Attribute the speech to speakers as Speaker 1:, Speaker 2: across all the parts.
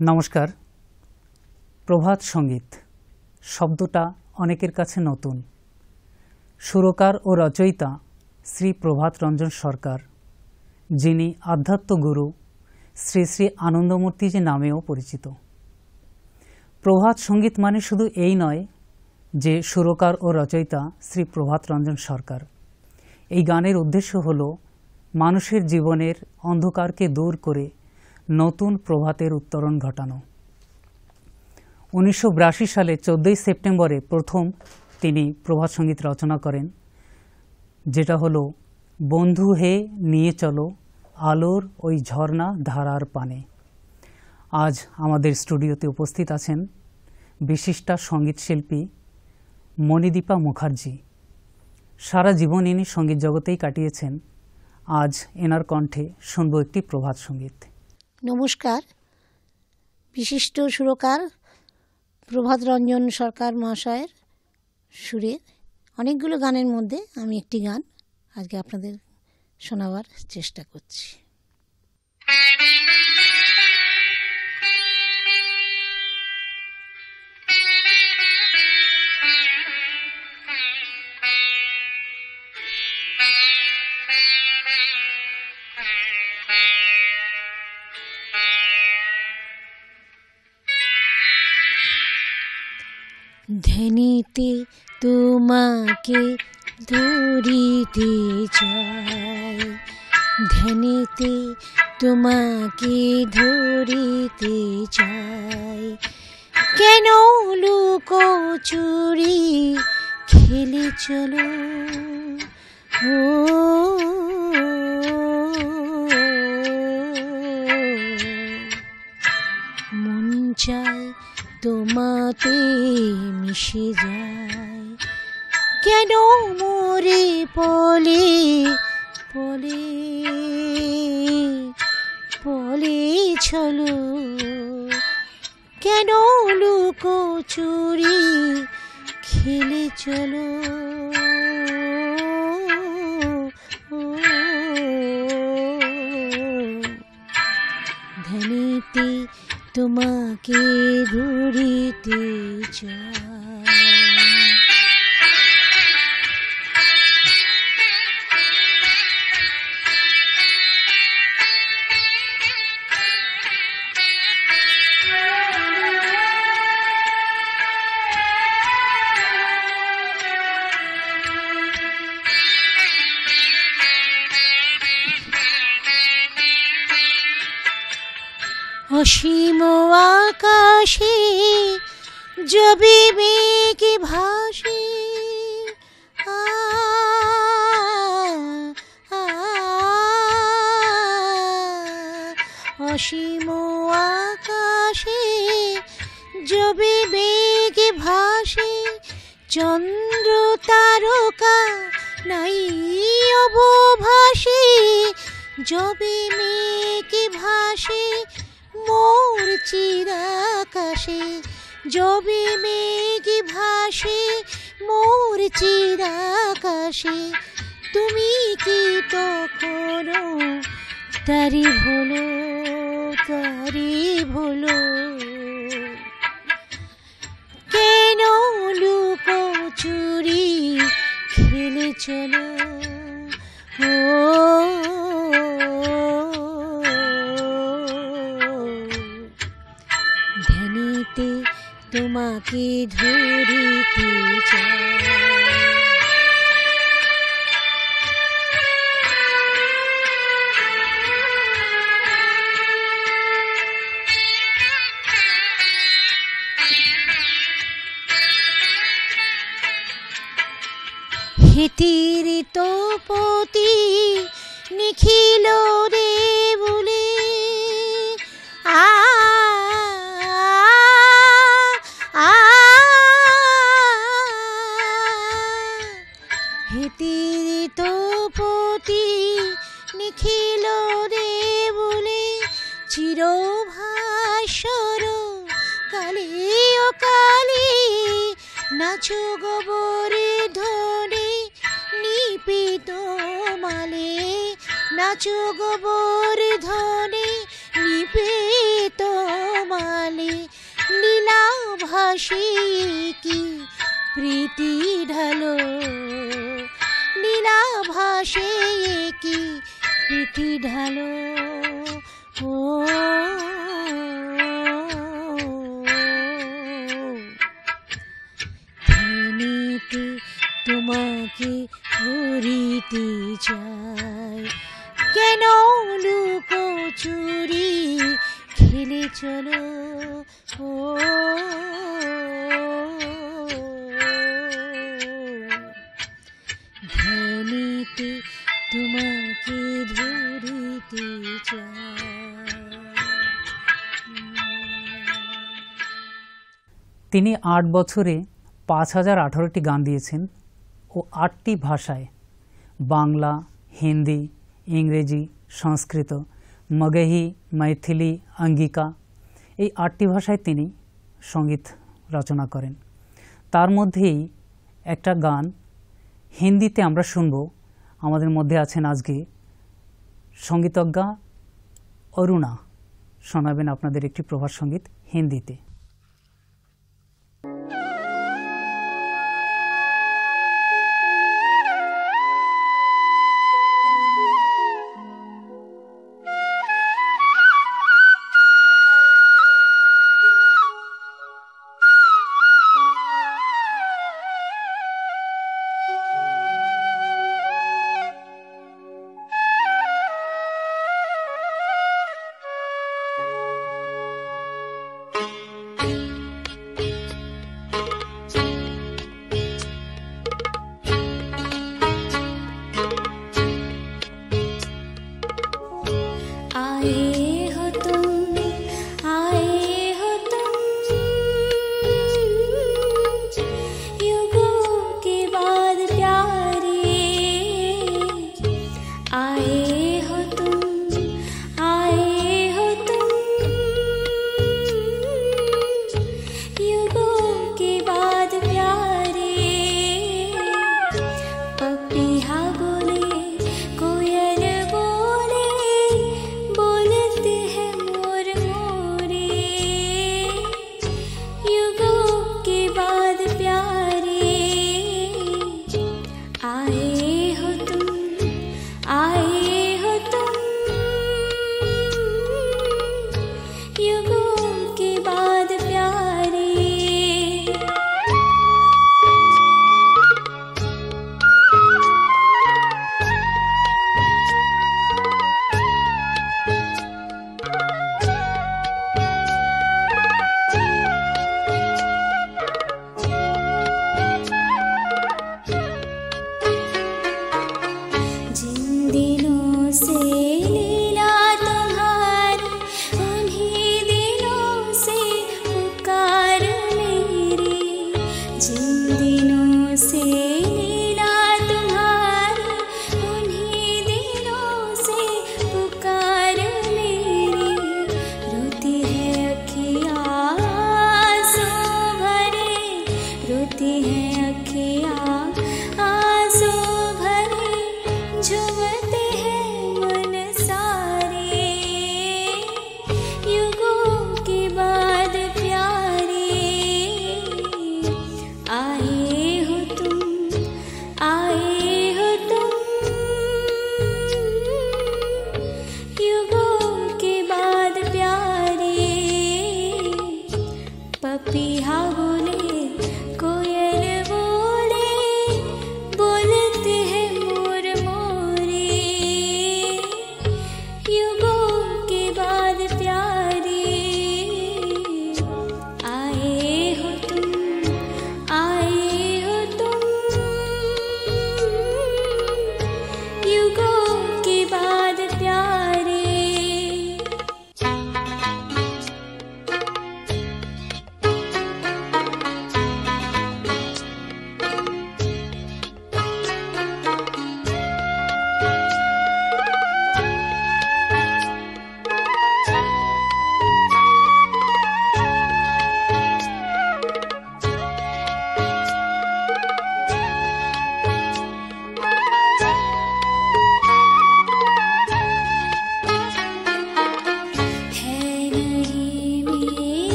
Speaker 1: নমস্কার। প্রভাত সঙ্গীত শব্দটা অনেকের কাছে নতুন। সুরকার ও রচয়িতা শ্রী প্রভাত রঞ্জন সরকার, যিনি আধ্যাত্মগুরু শ্রী শ্রী আনন্দমূর্তিজি নামেও পরিচিত। প্রভাত সঙ্গীত মানে শুধু এই নয় যে সুরকার ও রচয়িতা শ্রী প্রভাত রঞ্জন সরকার। এই গানের উদ্দেশ্য হল মানুষের জীবনের অন্ধকারকে দূর করে নতুন প্রভাতের উত্তরণ ঘটানো। 1982 সালে 14 সেপ্টেম্বরে প্রথম তিনি প্রভাত সঙ্গীত রচনা করেন, যেটা হলো বন্ধু হে নিয়ে চলো আলোর ওই ঝর্ণা ধারার পানে। আজ আমাদের স্টুডিওতে উপস্থিত আছেন বিশিষ্টা সঙ্গীতশিল্পী মণিদীপা মুখার্জি। সারা জীবন ইনি সঙ্গীত জগতেই কাটিয়েছেন। আজ এনার কণ্ঠে শুনব একটি প্রভাত সঙ্গীত।
Speaker 2: নমস্কার। বিশিষ্ট সুরকার প্রভাত রঞ্জন সরকার মহাশয়ের সুরে অনেকগুলো গানের মধ্যে আমি একটি গান আজকে আপনাদের শোনাবার চেষ্টা করছি। ধ্যানিতে তোমাকে ধরিতে চাই, ধ্যানিতে তোমাকে ধরিতে চাই, কেন লুকোচুরি খেলে চলো ও মন চায় তোমাতে মিশে যায়, কেন মোরে পলে পলে পলে চলো, কেন লুকোচুরি খেলে চলো ধ্যানিতে তোমাকে ধরিতে চাই। অসীম আকাশে যবে মেঘ ভাসে, অসীম আকাশে যবে মেঘ ভাসে, চন্দ্র তারকা নাই অবভাসে, যবে মেঘ ভাসে মোর চিরাকাশে, যবে মেঘ ভাসে মোর চিরাকাশে, তুমি কি তখনো তারি ভোলো তারি ভোলো, কেন লুকোচুরি খেলে চলো ও ধ্যানিতে তোমাকে ধরিতে চাই। হিতির তোপতি নিখিল রে বলে, হিতির তোপতি নিখিল রে বলে, চিরভাস্বর কালে ও কালে নাচো গোবরে ধনে নিপিত মালে, নাচো গোবর ধনে নিপিত মালে। ভাসে কি প্রীতি ঢালো, নীলা ভাসে কি প্রীতি ঢালো। ও ধ্যানেতে তোমাকে ধরিতে চাই, কেন লুকোচুরি খেলে চলো। ও ধ্যানেতে তোমাকে ধরিতে চাই।
Speaker 1: তিনি 8 বছরে 5018টি গান দিয়েছেন ও 8টি ভাষায়, বাংলা, হিন্দি, ইংরেজি, সংস্কৃত, মগহি, মৈথিলি, অঙ্গিকা, এই 8টি ভাষায় তিনি সঙ্গীত রচনা করেন। তার মধ্যেই একটা গান হিন্দিতে আমরা শুনব। আমাদের মধ্যে আছেন আজকে সঙ্গীতজ্ঞা অরুণা, শোনাবেন আপনাদের একটি প্রভাত সঙ্গীত হিন্দিতে।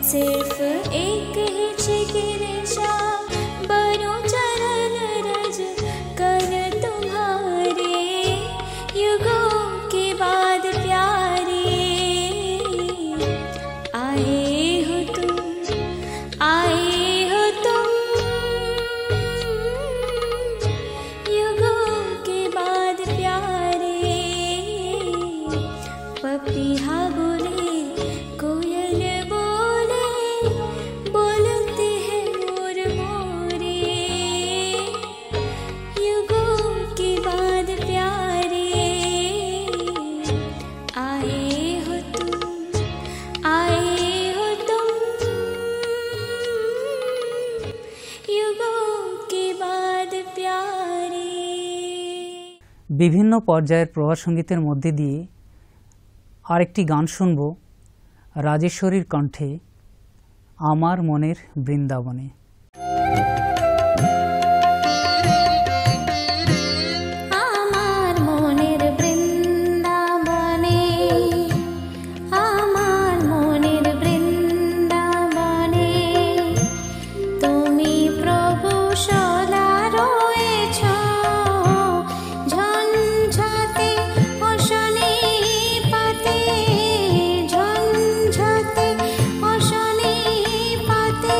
Speaker 3: सिर्फ एक ही जिज्ञासा बनो चरण रज कर तुम्हारे, युगों के बाद प्यारे आए हो तुम, आए हो तुम, युगों के बाद प्यारे। पपीहा बोले कोयल बोले, बोलते हैं मोर मोरे, युगों के बाद प्यारे आए हो तुम, आए हो तुम, युगों के बाद प्यारे।
Speaker 1: বিভিন্ন পর্যায়ের প্রভাত সঙ্গীতের মধ্যে দিয়ে আরেকটি গান শুনব রাজেশ্বরীর কণ্ঠে, আমার মনের বৃন্দাবনে।
Speaker 3: আমার মনের বৃন্দাবনে, আমার মনের বৃন্দাবনে, তুমি প্রভু সদা রয়েছ, ঝঞ্ঝাতে অশনি পাতে, ঝঞ্ঝাতে অশনি পাতে,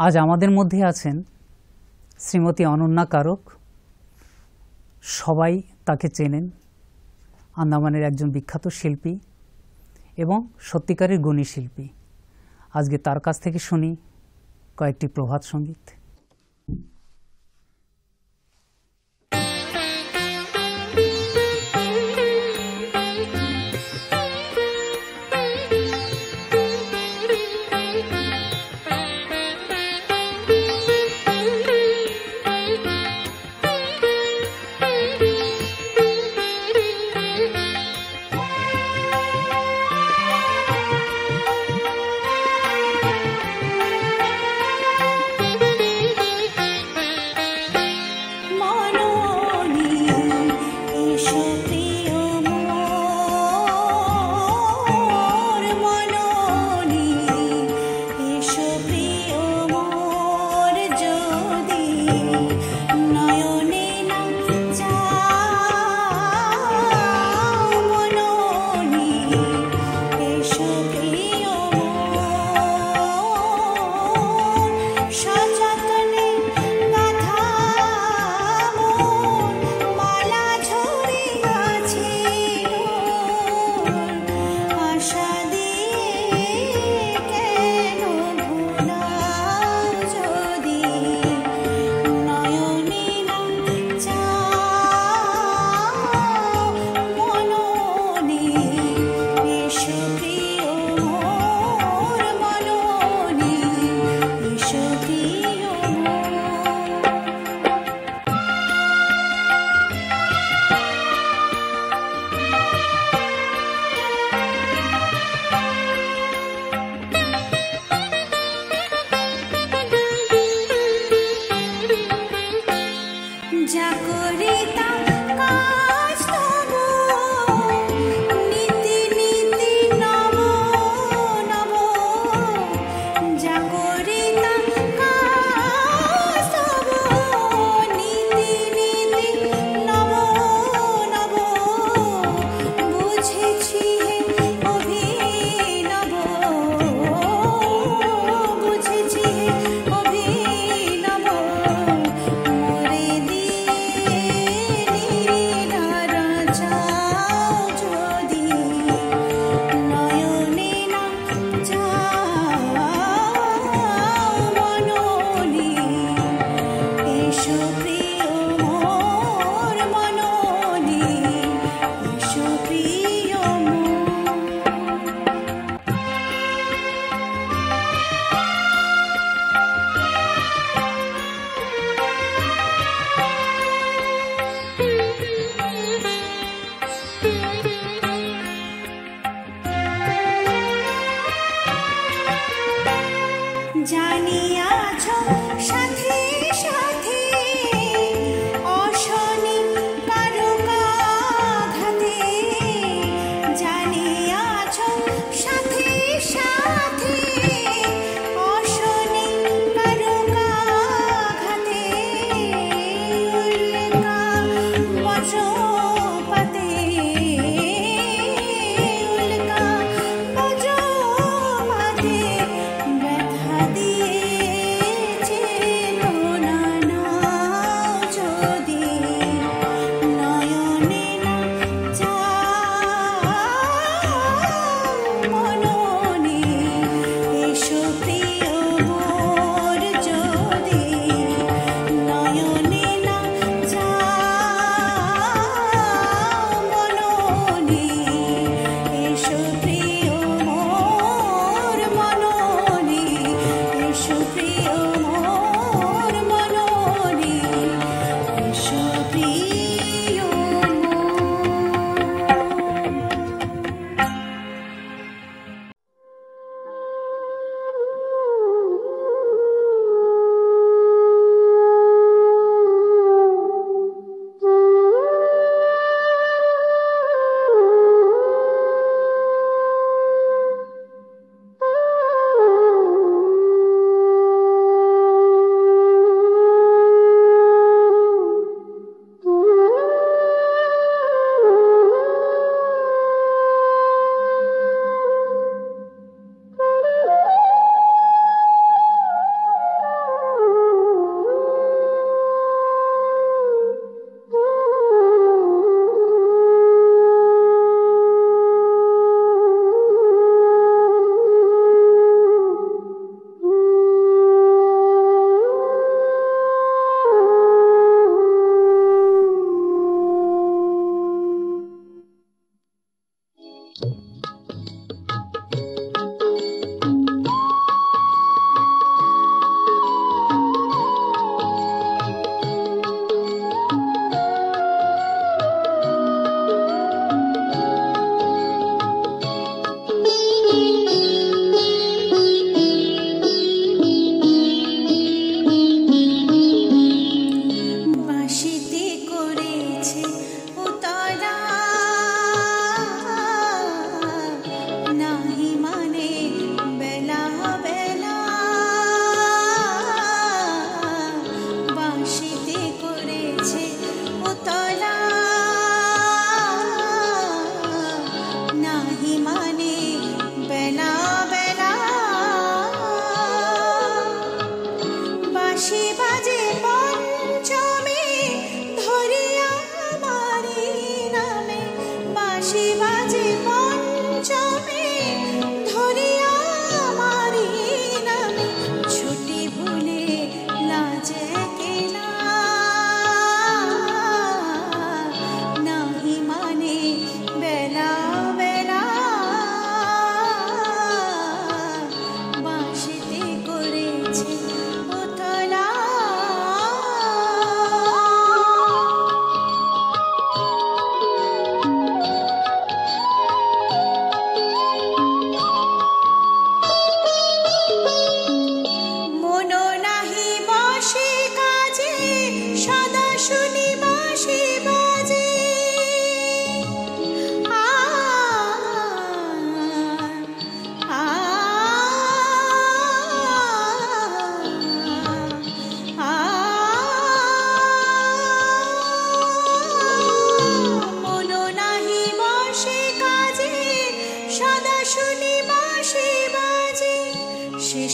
Speaker 1: আজ আমাদের মধ্যে আছেন শ্রীমতী অনন্যা কারক। সবাই তাকে চেনেন, আন্দামানের একজন বিখ্যাত শিল্পী এবং সত্যিকারের গুণী শিল্পী। আজকে তার কাছ থেকে শুনি কয়েকটি প্রভাত সঙ্গীত।
Speaker 3: ও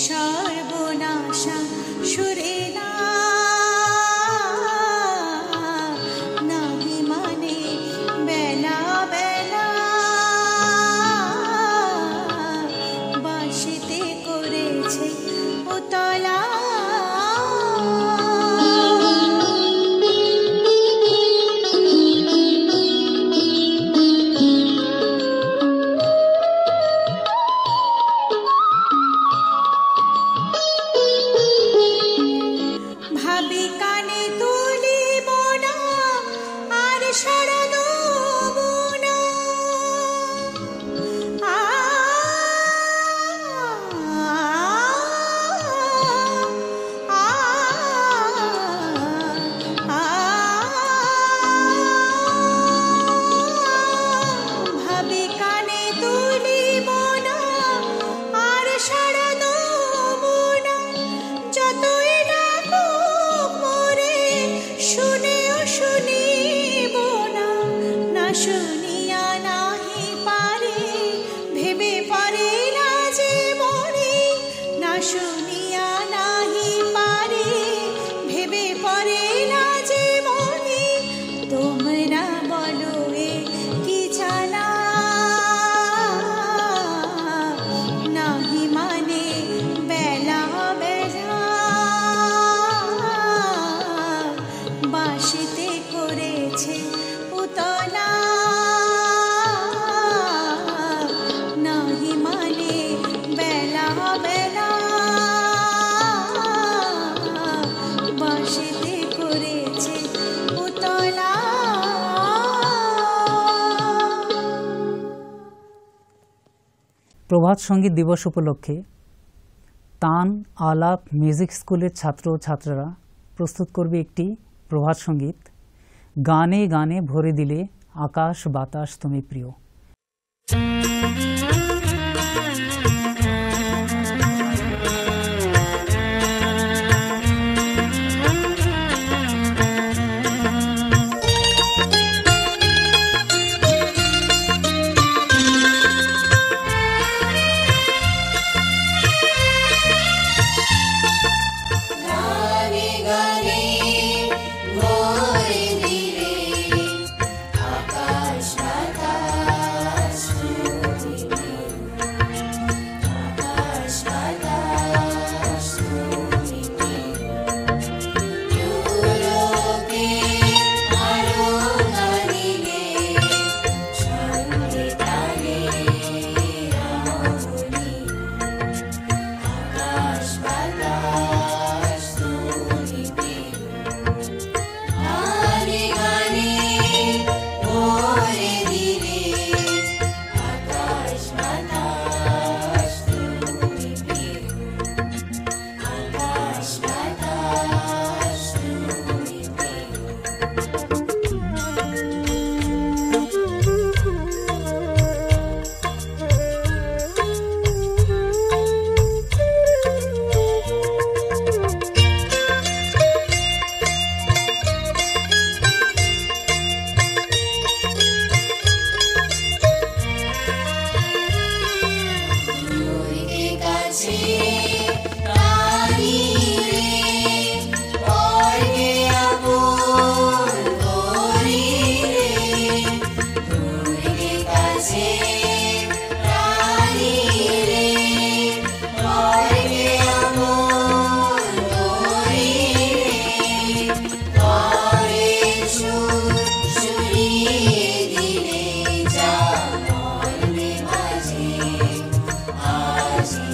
Speaker 3: সর্বনাশা সুরে না নাহি মানে বেলা বেলা বাঁশিতে করেছে উতলা ভাবি কানে তুলিব না আর সারা দেব না ভাবি কানে তুলিব না আর সারা দেব না যতই ডাকুক মোরে শুনেও শুনিব না না শুনিয়া নাহি পারে ভেবে পারে না যে মরে না শুনিয়া নাহি পারে ভেবে পারে না যে মরে তোমরা বলো এ কি জানা নাহি মানে বেলা বেলা বাঁশিতে করেছে উতলা নাহি মানে বেলা বেলা বাঁশিতে করেছে উতলা
Speaker 1: প্রভাত সঙ্গীত দিবস উপলক্ষে তান আলাপ মিউজিক স্কুলের ছাত্র ও ছাত্ররা প্রস্তুত করবে একটি প্রভাত সঙ্গীত গানে গানে ভরে দিলে আকাশ বাতাস তুমি প্রিয়।
Speaker 3: গানে গানে ভরে দিলে আকাশ বাতাস তুমি প্রিয় আকাশ বাতাস তুমি প্রিয় লোকে আরো গানিলে ছন্দে তালে রামনি আকাশ বাতাস তুমি প্রিয় গানে গানে ভরে দিলে আকাশ বাতাস তুমি প্রিয় আকাশ বাতাস তুমি প্রিয় দূরে কাছে প্রাণী রে পরকে আপন করি রে দূরে কাছে প্রাণী রে পরকে আপন করি রে করে সুরিয়ে দিলে যা মর্মে বাজে আজি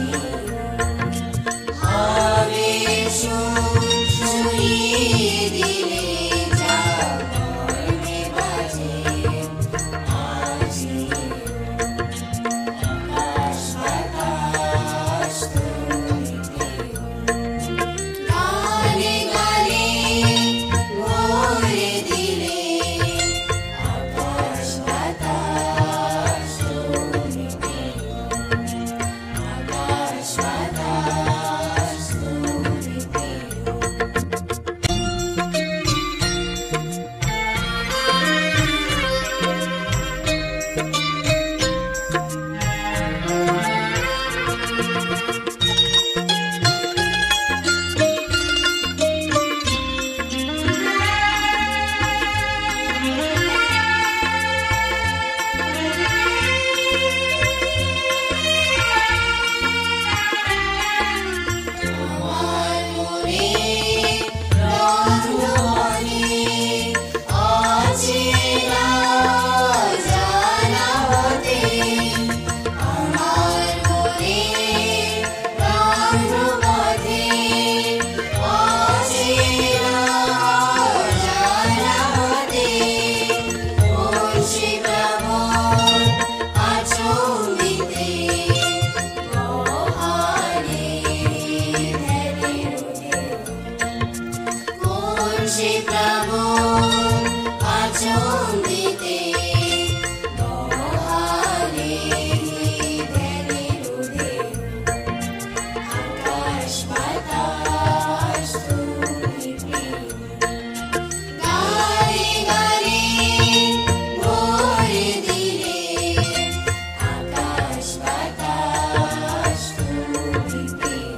Speaker 3: বাতাস তুমি প্রিয়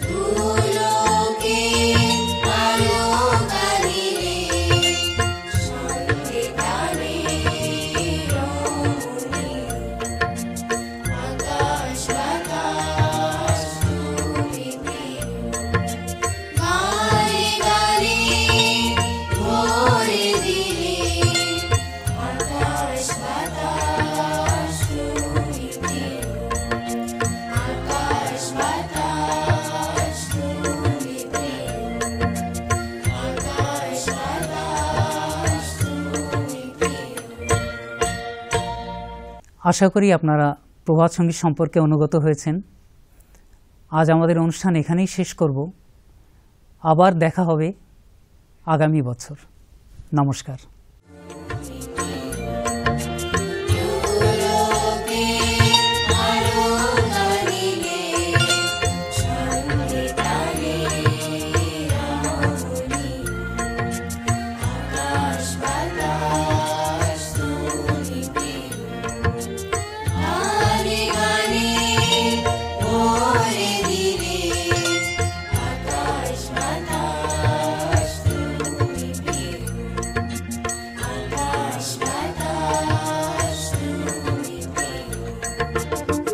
Speaker 3: দুলোকে আলো গালিলে সঙ্গে গানে রমণীয় আকাশ বাতাস তুমি প্রিয় গানে গানে ভরে দিলে আকাশ বাতাস তুমি প্রিয় আকাশ বাতাস তুমি প্রিয় আকাশ বাতাস তুমি প্রিয়।
Speaker 1: আশা করি আপনারা প্রভাত সঙ্গীত সম্পর্কে অনুগত হয়েছেন। আজ আমাদের অনুষ্ঠান এখানেই শেষ করব। আবার দেখা হবে আগামী বছর। নমস্কার।
Speaker 3: দুলোকে আলো গালিলে সঙ্গে গানে রমণীয় আকাশ বাতাস তুমি প্রিয় গানে গানে ভরে দিলে আকাশ বাতাস তুমি প্রিয় আকাশ বাতাস তুমি প্রিয়।